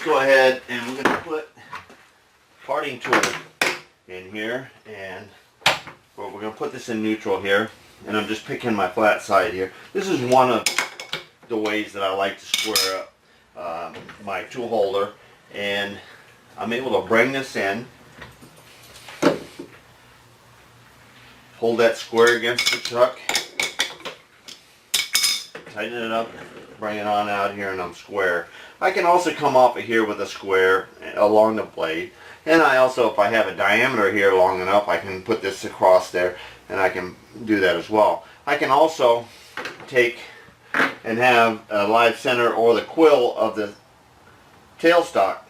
let's go ahead and we're going to put parting tool in here, and we're going to put this in neutral here, and I'm just picking my flat side here. This is one of the ways that I like to square up my tool holder, and I'm able to bring this in, hold that square against the chuck, tighten it up, bring it on out here, and I'm square. I can also come off of here with a square along the blade, and I also, if I have a diameter here long enough, I can put this across there, and I can do that as well. I can also take and have a live center or the quill of the tailstock,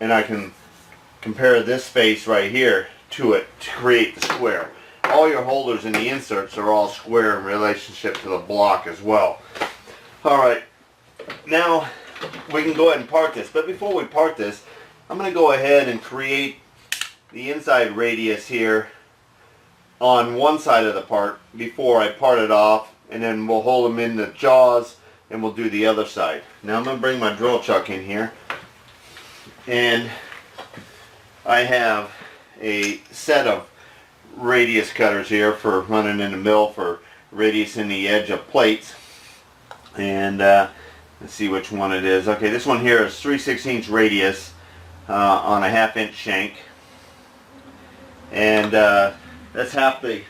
and I can compare this face right here to it to create the square. All your holders and the inserts are all square in relationship to the block as well. Alright, now we can go ahead and part this, but before we part this, I'm going to go ahead and create the inside radius here on one side of the part before I part it off, and then we'll hold them in the jaws and we'll do the other side. Now I'm going to bring my drill chuck in here, and I have a set of radius cutters here for running in the mill for radius in the edge of plates, and let's see which one it is. Okay, this one here is 3/16 radius on a 1/2 inch shank, and that's half the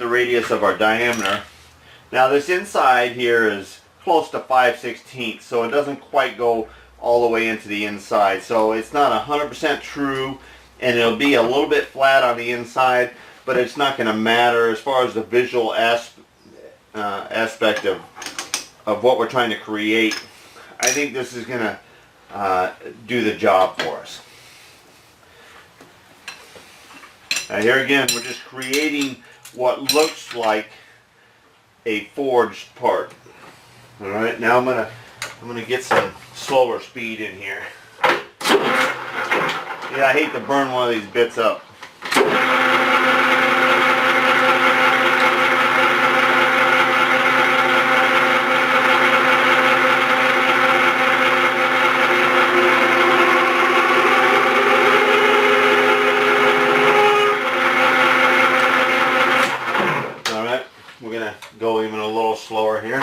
radius of our diameter. Now this inside here is close to 5/16, so it doesn't quite go all the way into the inside, so it's not 100% true, and it'll be a little bit flat on the inside, but it's not going to matter as far as the visual aspect of what we're trying to create. I think this is going to do the job for us. Now here again, we're just creating what looks like a forged part. All right, now I'm gonna get some slower speed in here. Yeah, I hate to burn one of these bits up. Alright, we're gonna go even a little slower here.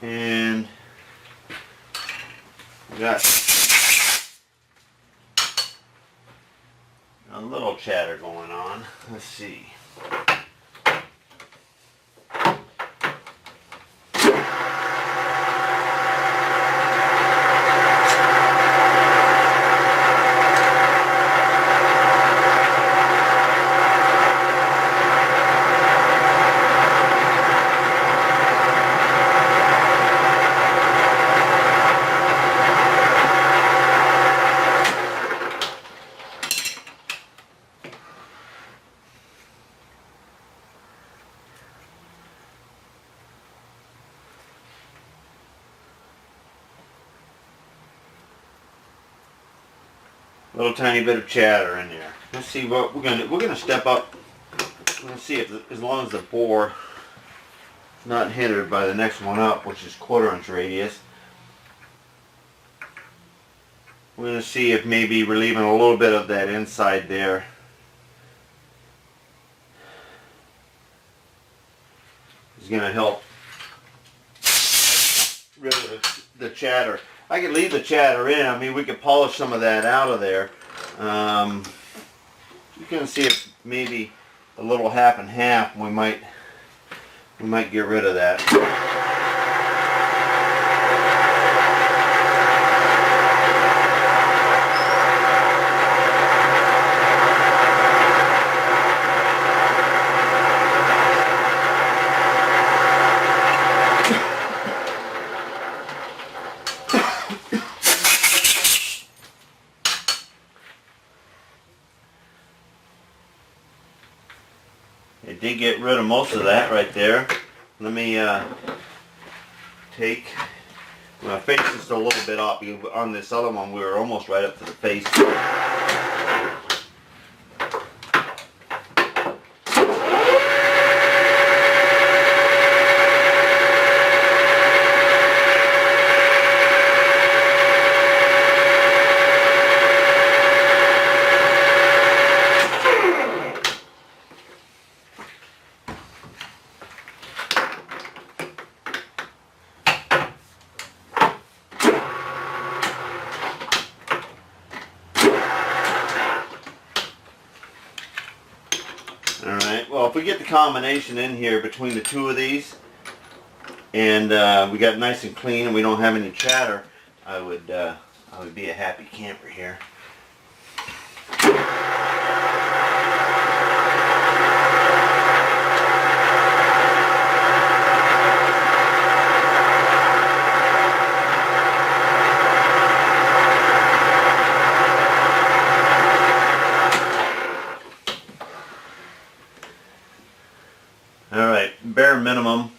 And we got a little chatter going on. Let's see. Little tiny bit of chatter in there. Let's see what we're gonna step up. Let's see if, as long as the bore is not hindered by the next one up, which is 1/4 inch radius. We're gonna see if maybe relieving a little bit of that inside there is gonna help rid of the chatter. I could leave the chatter in. I mean, we could polish some of that out of there. You can see if maybe a little 1/2 and 1/2. We might get rid of that. It did get rid of most of that right there. Let me take my face just a little bit off. On this other one we were almost right up to the face. Alright, well if we get the combination in here between the two of these and we got nice and clean and we don't have any chatter, I would be a happy camper here. Alright, bare minimum,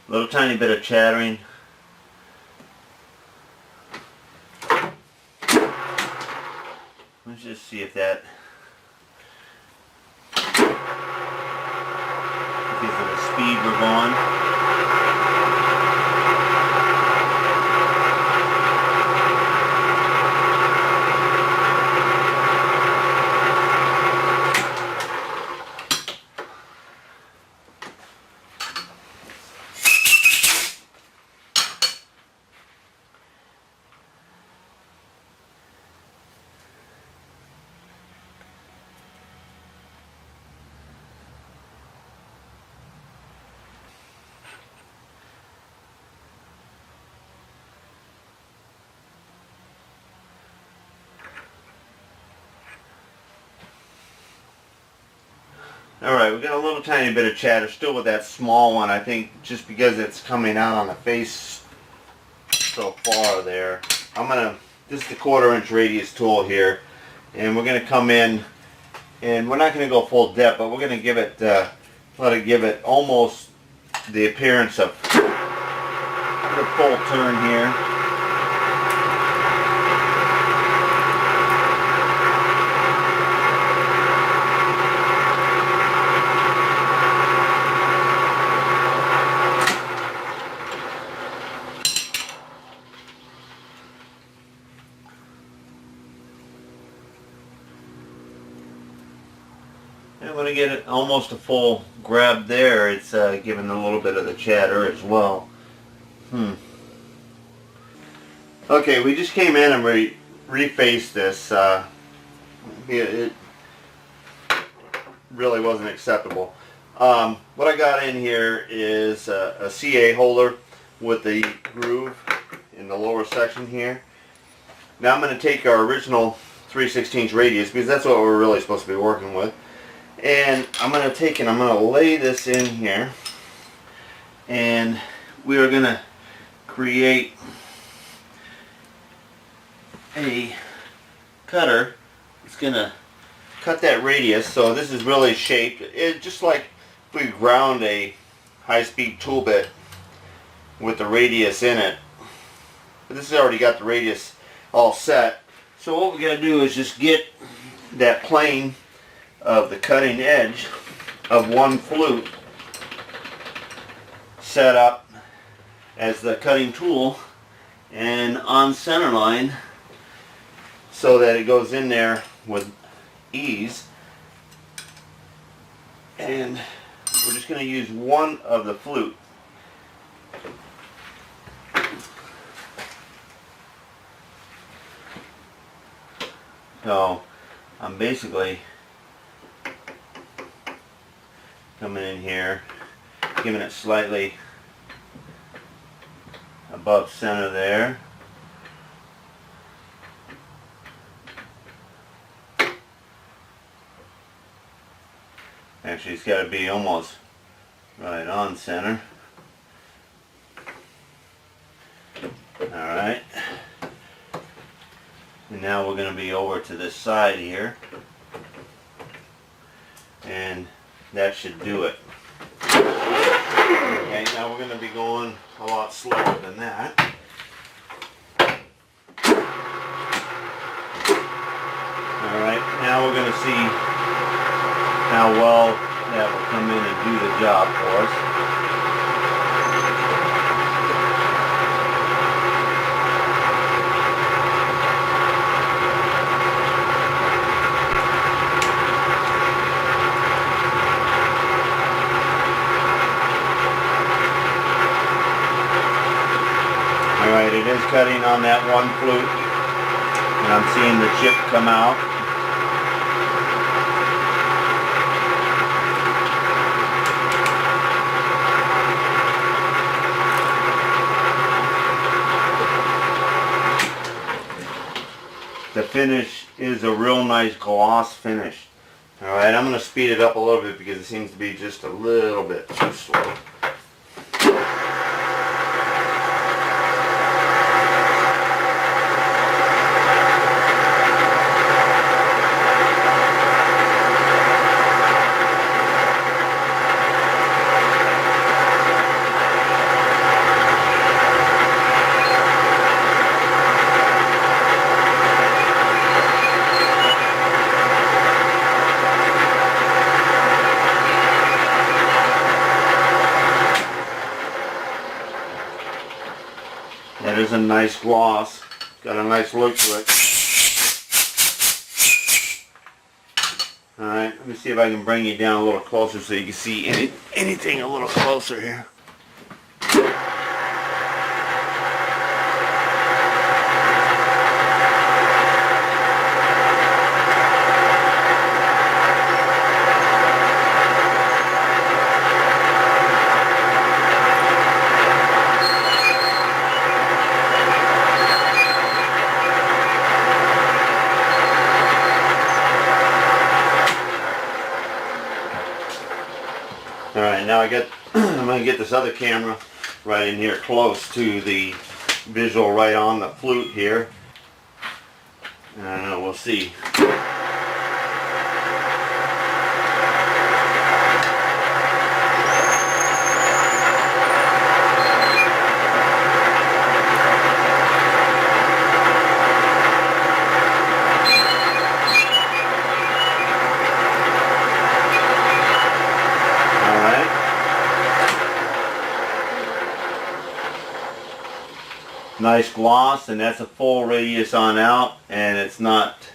little tiny bit of chattering. Let's just see if that gives it the speed we're going. Alright, we got a little tiny bit of chatter still with that small one, I think, just because it's coming out on the face so far there. This is the 1/4 inch radius tool here, and we're going to come in, and we're not going to go full depth, but we're going to give it, let it give it almost the appearance of the full turn here. And when I get it almost a full grab there, it's giving a little bit of the chatter as well. Okay, we just came in and refaced this. It really wasn't acceptable. What I got in here is a CA holder with the groove in the lower section here. Now I'm going to take our original 3/16 radius, because that's what we're really supposed to be working with. And I'm going to take and I'm going to lay this in here, and we are going to create a cutter. It's going to cut that radius. So this is really shaped just like if we ground a high-speed tool bit with the radius in it. But this has already got the radius all set. So what we got to do is just get that plane of the cutting edge of one flute set up as the cutting tool and on center line so that it goes in there with ease. And we're just going to use one of the flute. So I'm basically coming in here, giving it slightly above center there. Actually, it's got to be almost right on center. Alright. And now we're going to be over to this side here. And That should do it. Okay, now we're going to be going a lot slower than that. Alright, now we're going to see how well that will come in and do the job for us. Alright, it is cutting on that one flute, and I'm seeing the chip come out. The finish is a real nice gloss finish. Alright, I'm going to speed it up a little bit because it seems to be just a little bit too slow. That is a nice gloss. Got a nice look to it. Alright, let me see if I can bring you down a little closer so you can see anything a little closer here. Alright, now I'm going to get this other camera right in here close to the visual right on the flute here. And we'll see. Nice gloss, and that's a full radius on out, and it's not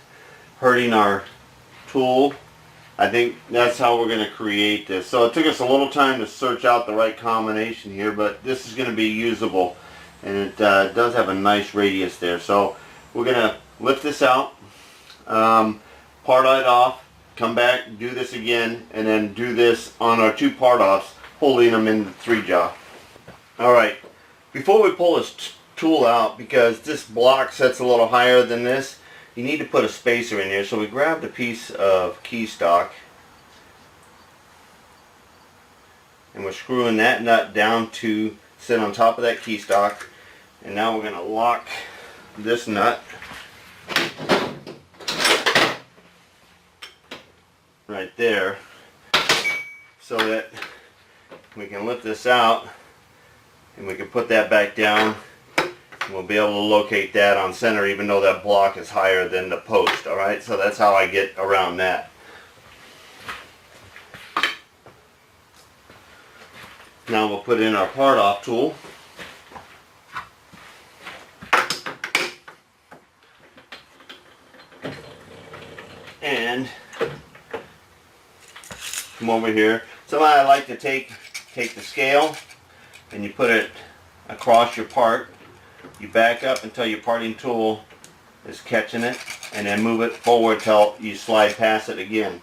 hurting our tool. I think that's how we're going to create this. So it took us a little time to search out the right combination here, but this is going to be usable, and it does have a nice radius there. So we're going to lift this out, part it off, come back, do this again, and then do this on our two part offs, holding them in the 3-jaw. Alright, before we pull this tool out, because this block sets a little higher than this, you need to put a spacer in here. So we grabbed a piece of key stock and we're screwing that nut down to sit on top of that key stock, and now we're going to lock this nut right there so that we can lift this out and we can put that back down. We'll be able to locate that on center even though that block is higher than the post. Alright, so that's how I get around that. Now we'll put in our part off tool. And come over here. Sometimes I like to take the scale and you put it across your part. You back up until your parting tool is catching it, and then move it forward till you slide past it again.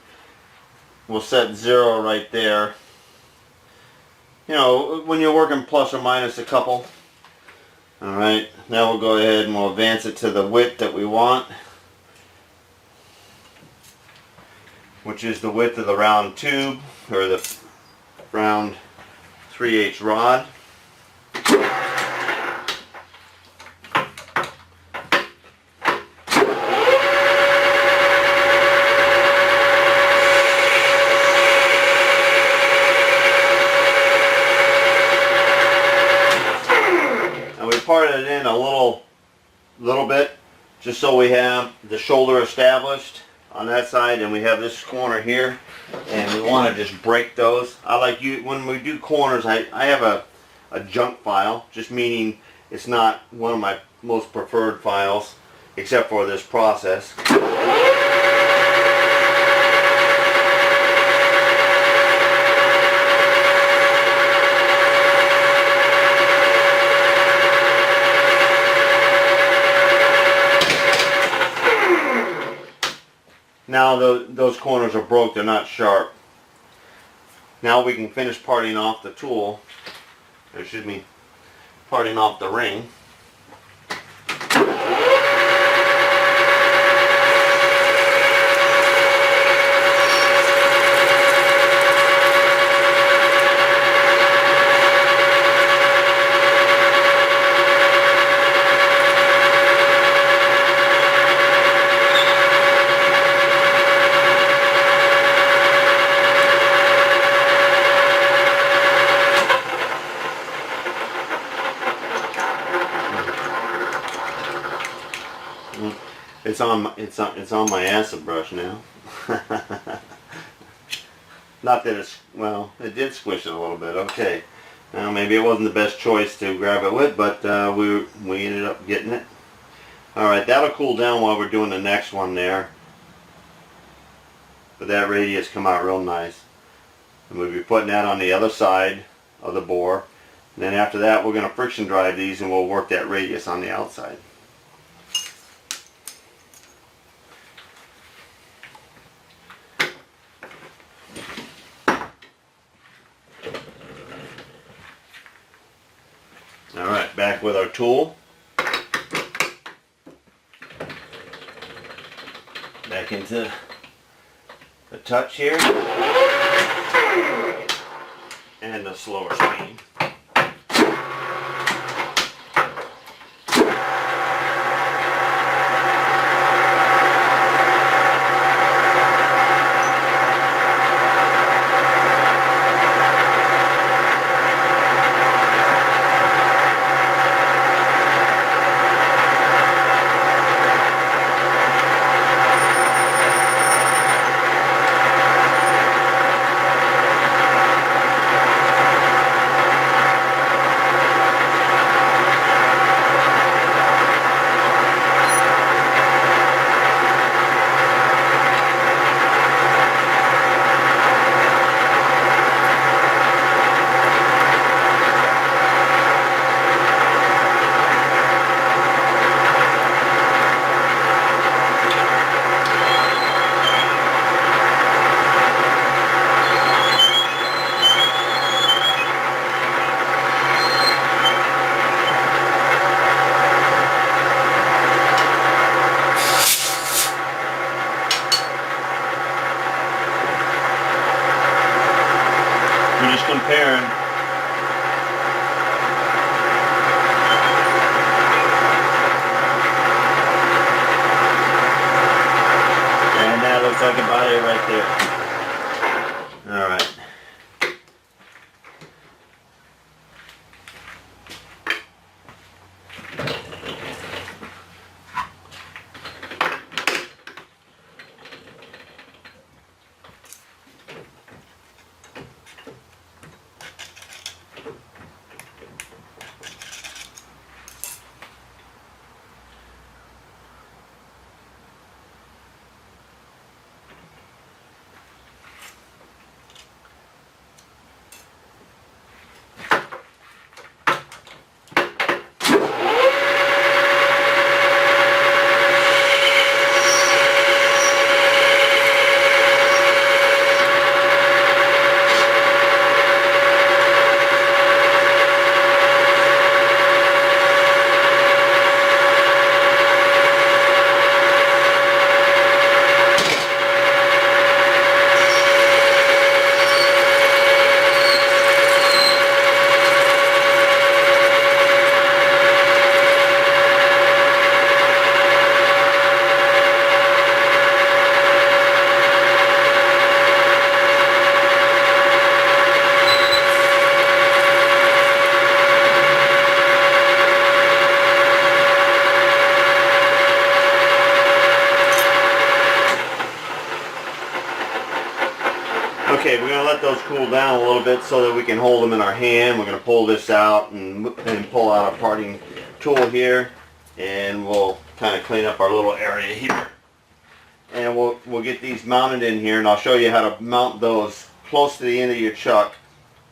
We'll set 0 right there. You know, when you're working plus or minus a couple. Alright, now we'll go ahead and we'll advance it to the width that we want, which is the width of the round tube, or the round 3/8 rod. a little bit, just so we have the shoulder established on that side, and we have this corner here, and we want to just break those. I like when we do corners, I have a junk file, just meaning it's not one of my most preferred files, except for this process. Now those corners are broke, they're not sharp. Now we can finish parting off the tool, or excuse me, parting off the ring. It's on my acid brush now. Not that it's, well, it did squish it a little bit. Okay. Now maybe it wasn't the best choice to grab it with, but we ended up getting it. Alright, that'll cool down while we're doing the next one there. But that radius come out real nice. And we'll be putting that on the other side of the bore. And then after that we're going to friction drive these, and we'll work that radius on the outside. Alright, back with our tool. Back into the touch here. And the slower speed. Comparing. And that looks like about it right there. Alright. Okay, we're going to let those cool down a little bit so that we can hold them in our hand. We're going to pull this out and pull out our parting tool here, and we'll kind of clean up our little area here. And we'll get these mounted in here, and I'll show you how to mount those close to the end of your chuck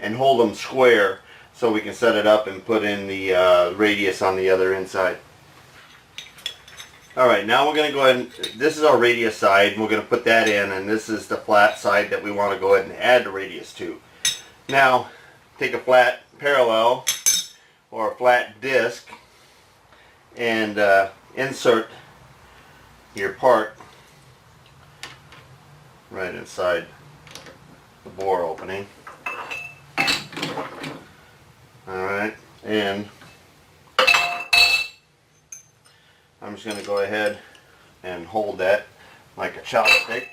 and hold them square so we can set it up and put in the radius on the other inside. Alright, now we're going to go ahead and, this is our radius side, and we're going to put that in, and this is the flat side that we want to go ahead and add the radius to. Now, take a flat parallel or a flat disc and insert your part right inside the bore opening. Alright, and I'm just going to go ahead and hold that like a chopstick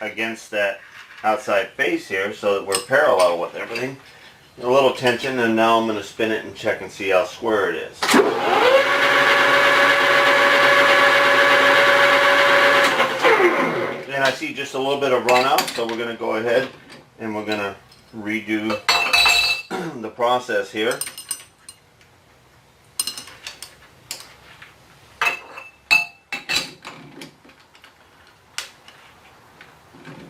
against that outside face here so that we're parallel with everything. A little tension, and now I'm going to spin it and check and see how square it is. And I see just a little bit of runout, so we're going to go ahead and we're going to redo the process here.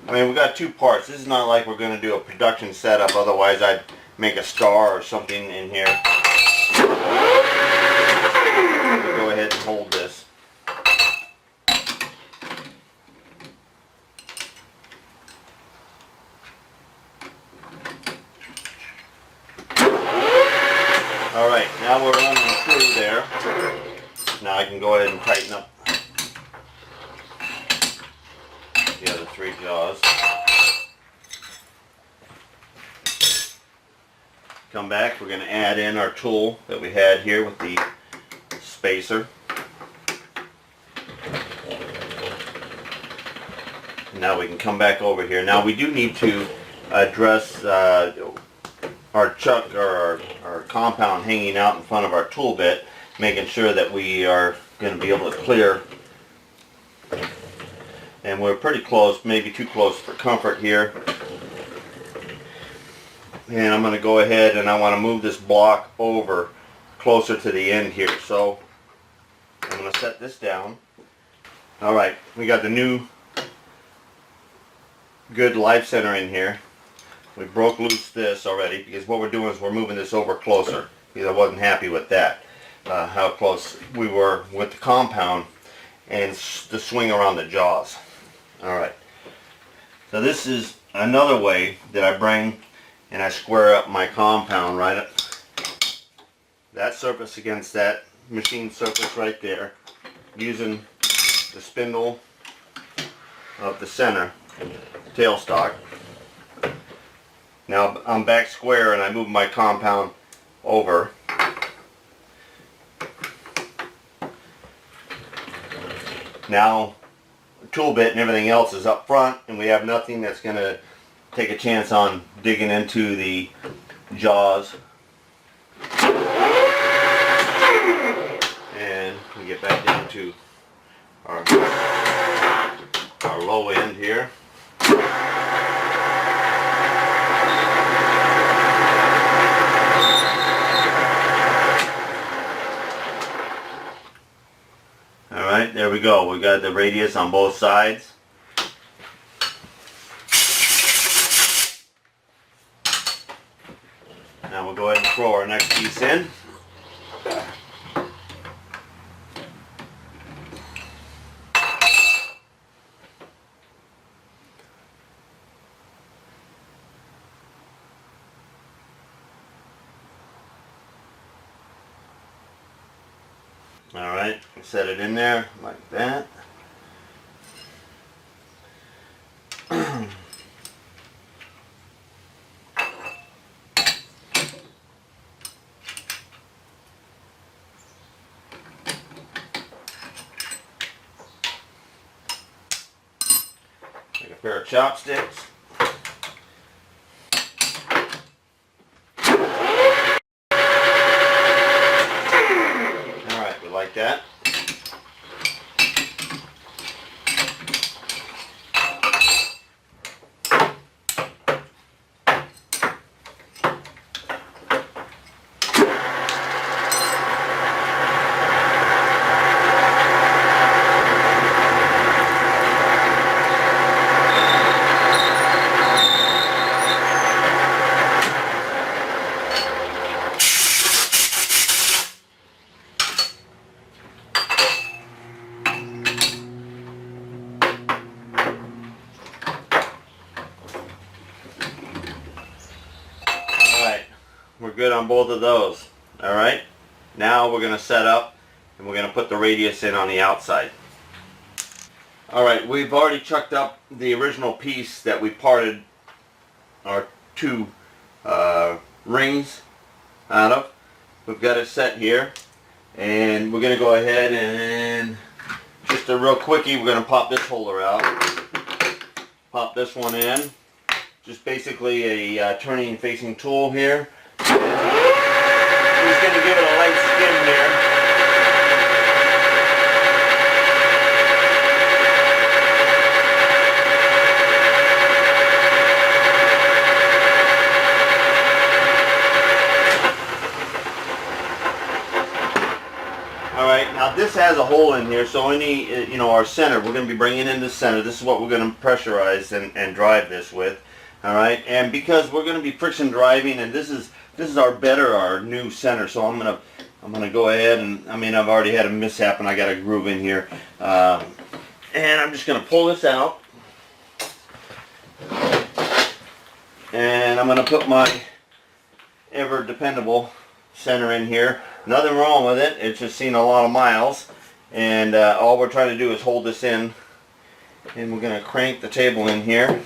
I mean, we've got two parts. This is not like we're going to do a production setup, otherwise I'd make a star or something in here. We'll go ahead and hold this. Alright, now we're running through there. Now I can go ahead and tighten up the other three jaws. Come back, we're going to add in our tool that we had here with the spacer. Now we can come back over here. Now we do need to address our chuck or our compound hanging out in front of our tool bit, making sure that we are going to be able to clear. And we're pretty close, maybe too close for comfort here. And I'm going to go ahead and I want to move this block over closer to the end here. So I'm going to set this down. Alright, we got the new good life center in here. We broke loose this already because what we're doing is we're moving this over closer because I wasn't happy with that. How close we were with the compound and the swing around the jaws. Alright, so this is another way that I bring and I square up my compound right up that surface against that machine surface right there, using the spindle of the center tailstock. Now I'm back square and I move my compound over. Now the tool bit and everything else is up front, and we have nothing that's going to take a chance on digging into the jaws. And we get back down to our low end here. Alright, there we go. We got the radius on both sides. Now we'll go ahead and throw our next piece in. Alright, set it in there like that. Like a pair of chopsticks. Like that. good on both of those. Alright, now we're going to set up and we're going to put the radius in on the outside. Alright, we've already chucked up the original piece that we parted our two rings out of. We've got it set here, and we're going to go ahead and just a real quickie, we're going to pop this holder out. Pop this one in. Just basically a turning facing tool here. I'm just going to give it a light skim here. Alright, now this has a hole in here, so any, our center, we're going to be bringing in the center. This is what we're going to pressurize and drive this with. Alright, and because we're going to be friction driving, and this is our new center, so I'm gonna go ahead and, I've already had a mishap and I got a groove in here, and I'm just gonna pull this out, and I'm gonna put my ever dependable center in here. Nothing wrong with it, it's just seen a lot of miles, and all we're trying to do is hold this in, and we're gonna crank the table in here.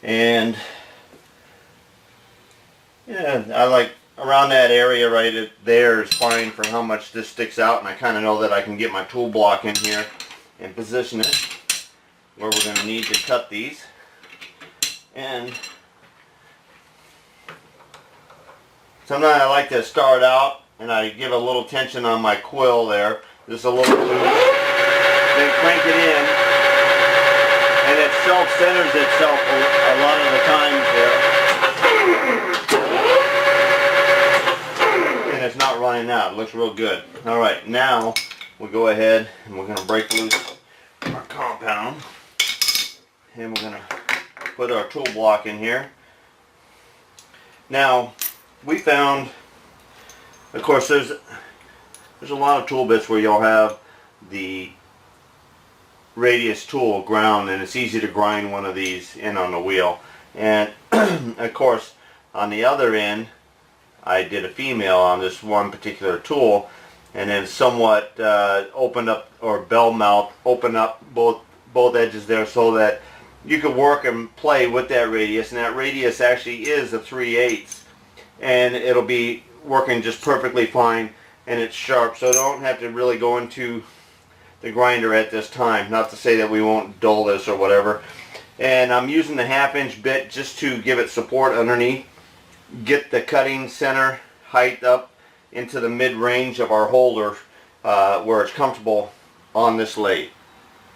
And yeah, I like around that area right there is fine for how much this sticks out, and I kind of know that I can get my tool block in here and position it where we're going to need to cut these. And sometimes I like to start out and I give a little tension on my quill there, just a little loose, then crank it in, and it self-centers itself a lot of the times there. And it's not running out. It looks real good. Alright, now we'll go ahead and we're going to break loose our compound. And we're going to put our tool block in here. Now, we found, of course, there's a lot of tool bits where you'll have the radius tool ground, and it's easy to grind one of these in on the wheel. And of course, on the other end, I did a female on this one particular tool, and then somewhat opened up, or bell mouth, opened up both edges there so that you could work and play with that radius. And that radius actually is a 3/8, and it'll be working just perfectly fine, and it's sharp, so don't have to really go into the grinder at this time. Not to say that we won't dull this or whatever. And I'm using the 1/2" bit just to give it support underneath, get the cutting center height up into the mid-range of our holder where it's comfortable on this lathe.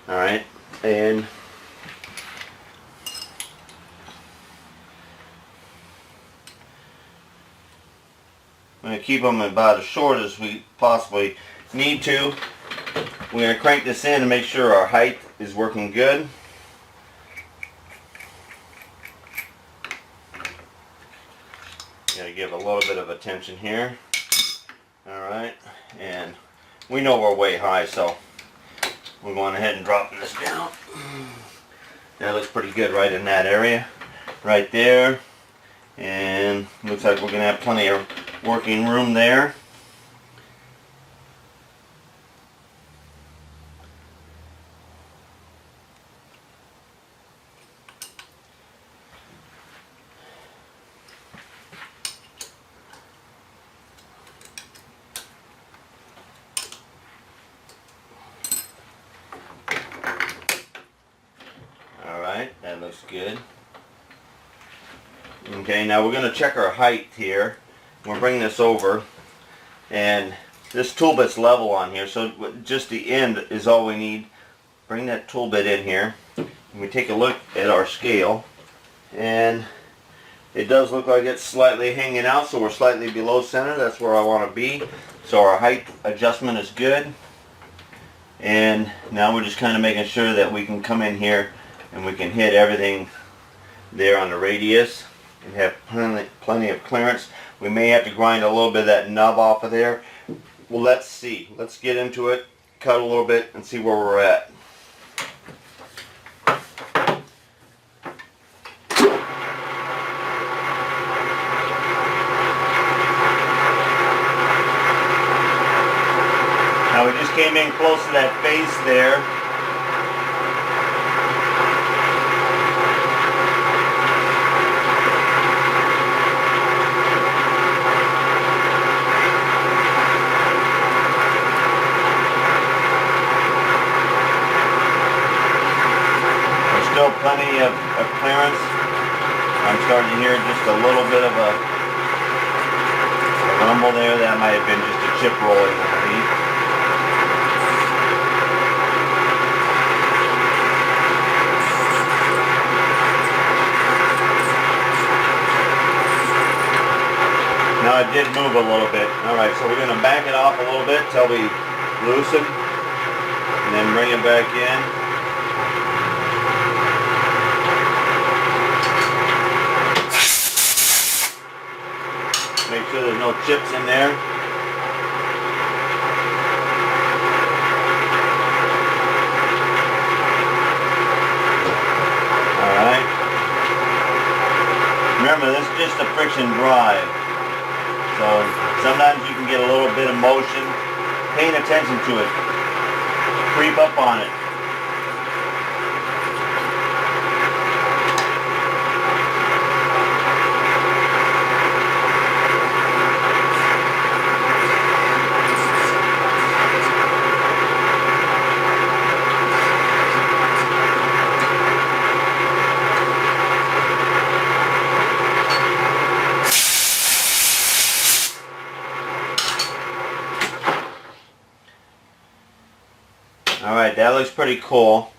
Alright, and I'm going to keep them about as short as we possibly need to. We're going to crank this in and make sure our height is working good. Got to give a little bit of attention here. Alright, and we know we're way high, so we're going ahead and dropping this down. That looks pretty good right in that area, right there. And looks like we're going to have plenty of working room there. That looks good. Okay, now we're going to check our height here. We'll bring this over, and this tool bit's level on here, so just the end is all we need. Bring that tool bit in here, and we take a look at our scale, and it does look like it's slightly hanging out, so we're slightly below center. That's where I want to be. So our height adjustment is good, and now we're just kind of making sure that we can come in here and we can hit everything there on the radius and have plenty of clearance. We may have to grind a little bit of that nub off of there. Well, let's see. Let's get into it, cut a little bit, and see where we're at. Now we just came in close to that face there. There's still plenty of clearance. I'm starting to hear just a little bit of a rumble there. That might have been just a chip rolling underneath. Now it did move a little bit. Alright, so we're going to back it off a little bit till we loosen and then bring it back in. Make sure there's no chips in there. Alright. Remember, this is just a friction drive. So sometimes you can get a little bit of motion. Paying attention to it. Creep up on it. Alright, that looks pretty cool.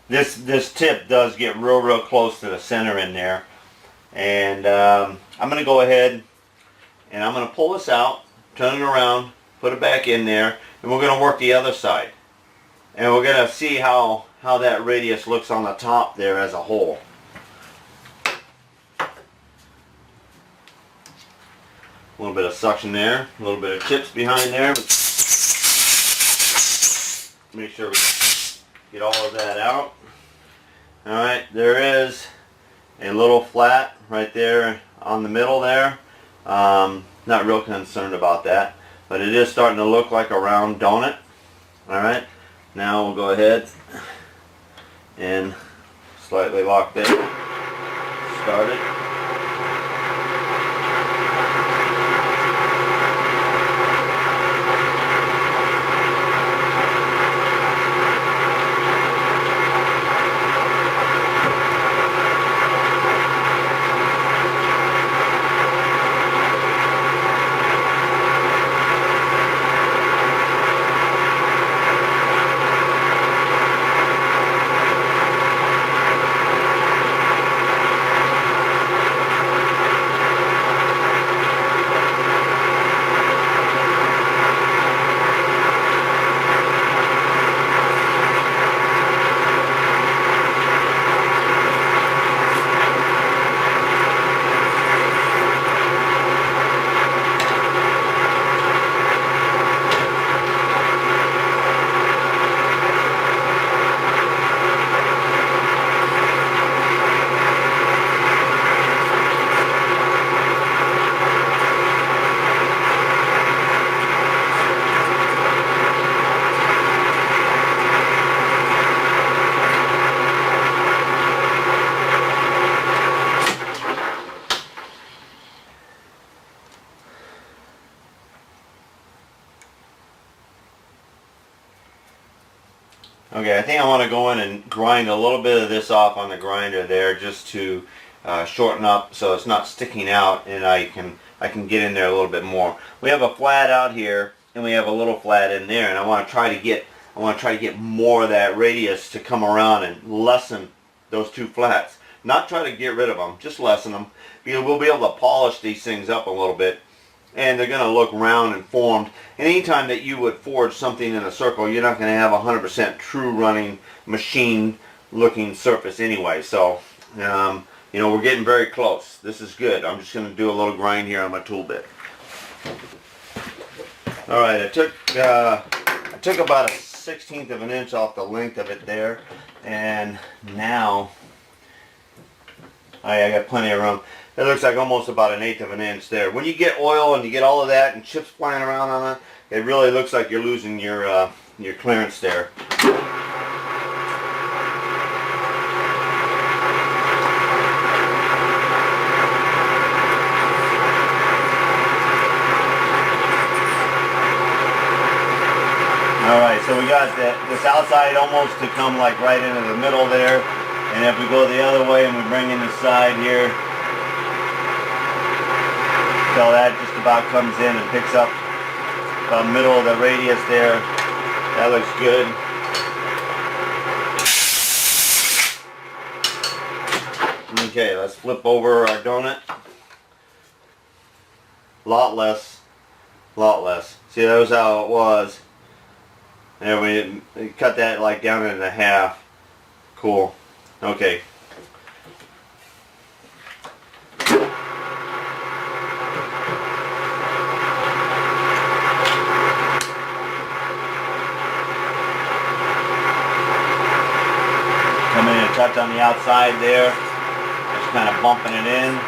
This tip does get real close to the center in there. And I'm going to go ahead and I'm going to pull this out, turn it around, put it back in there, and we're going to work the other side. And we're going to see how that radius looks on the top there as a whole. A little bit of suction there, a little bit of chips behind there. Make sure we get all of that out. Alright, there is a little flat right there on the middle there. Not real concerned about that, but it is starting to look like a round donut. Alright, now we'll go ahead and slightly lock that. Start it. Okay, I think I want to go in and grind a little bit of this off on the grinder there just to shorten up so it's not sticking out, and I can get in there a little bit more. We have a flat out here and we have a little flat in there, and I want to try to get more of that radius to come around and lessen those two flats. Not try to get rid of them, just lessen them, because we'll be able to polish these things up a little bit. And they're going to look round and formed. And anytime that you would forge something in a circle, you're not going to have a 100% true running machine looking surface anyway. So, you know, we're getting very close. This is good. I'm just going to do a little grind here on my tool bit. Alright, I took about a 1/16 of an inch off the length of it there. And now I got plenty of room. It looks like almost about 1/8 of an inch there. When you get oil and you get all of that and chips flying around on it, it really looks like you're losing your clearance there. Alright, so we got this outside almost to come like right into the middle there. And if we go the other way and we bring in the side here, so that just about comes in and picks up the middle of the radius there. That looks good. Okay, let's flip over our donut. Lot less. See, that was how it was. There, we cut that like down into half. Cool. Okay. Come in and touch on the outside there. Just kind of bumping it in.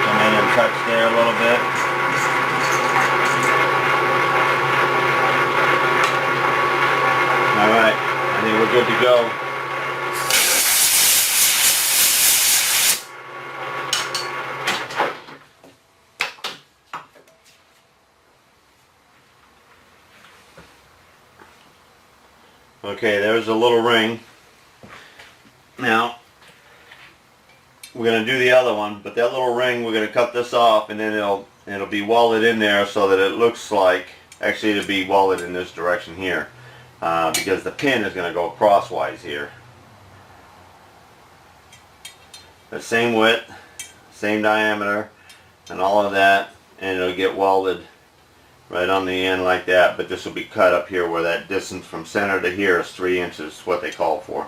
Come in and touch there a little bit. Alright, I think we're good to go. Okay, there's a little ring. Now, we're going to do the other one, but that little ring, we're going to cut this off, and then it'll be welded in there so that it looks like, actually it'll be welded in this direction here, because the pin is going to go crosswise here. The same width, same diameter, and all of that, and it'll get welded right on the end like that, but this will be cut up here where that distance from center to here is 3 inches, what they call for.